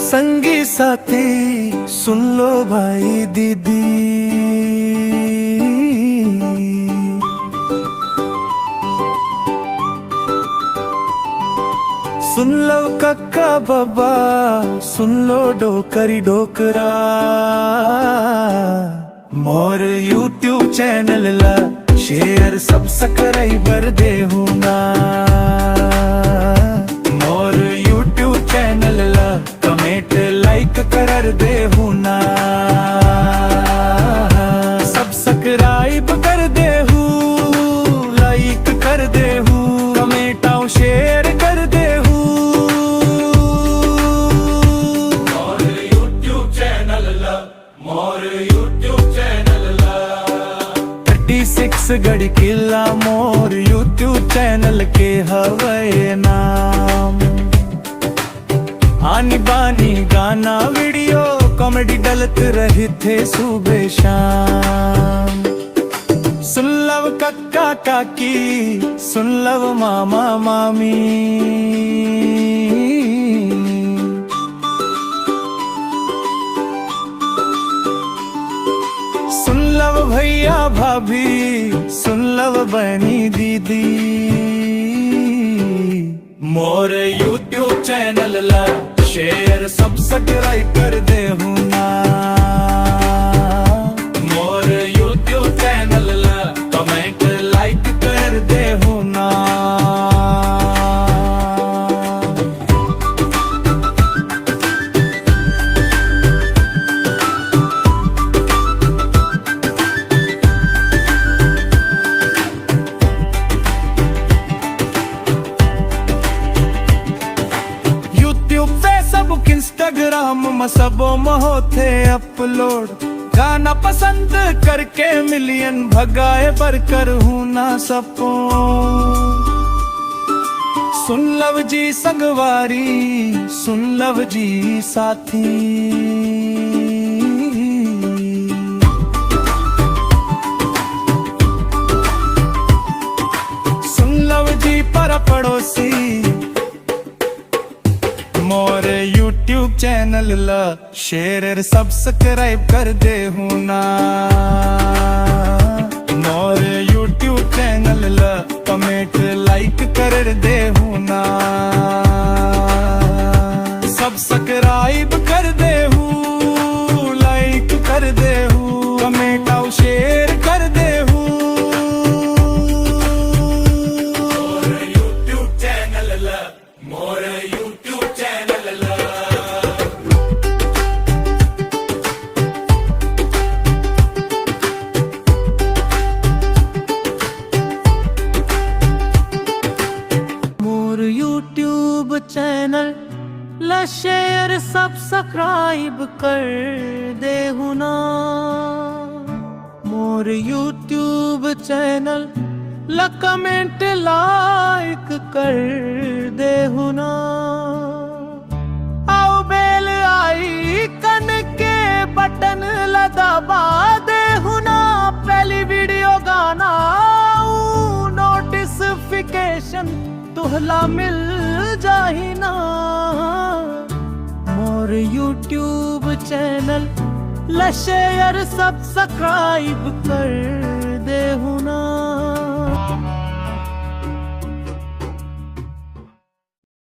संगी साथी, सुन लो भाई दीदी। सुन लो कक्का बाबा, सुन लो डोकरी डोकरा। मोर यूट्यूब चैनल ला शेयर सब्सक्राइबर दे ना। मोर यूट्यूब चैनल ला कमेंट लाइक कर दे ना। सब्सक्राइब कर दे लाइक कर दे कमेंट शेयर कर दे। मोर यूट्यूब चैनल ला, मोर यूट्यूब चैनल ला 36 गढ़ किला मोर यूट्यूब चैनल के हवे नाम। आनी बानी गाना वीडियो कॉमेडी डलत रही थे सुबह शाम। सुन लव कक्का काकी, सुन लव मामा मामी। सुन लव भैया भाभी, सुन लव बहनी दीदी। मोर यूट्यूब चैनल ला शेयर सब्सक्राइब कर दे ना। मोर यूट्यूब चैनल ला कमेंट लाइक कर दे ना। फेसबुक इंस्टाग्राम में सबो होते अपलोड। गाना पसंद करके मिलियन भगाए बरकर हूँ ना सपो। सुन लव जी संगवारी, सुन लव जी साथी। सुन लव जी पर पड़ोसी। मोर यूट्यूब चैनल ला शेयर सब्सक्राइब कर दे ना। मोर यूट्यूब चैनल ला कमेंट लाइक कर दे ना। सब्सक्राइब कर दे लाइक कर दे कमेंट और शेयर कर दे। मोर यूट्यूब चैनल ला, मोर यूट्यूब चैनल ला। मोर यूट्यूब चैनल ला शेयर सब्सक्राइब कर दे ना। मोर यूट्यूब चैनल ला कमेंट लाइक कर दे ना। आओ बेल आई कन के बटन ला दबा दे ना। पहली वीडियो गाना नोटिफिकेशन तुहला मिल जाही ना। मोर यूट्यूब चैनल ला शेयर सब्सक्राइब कर दे ना।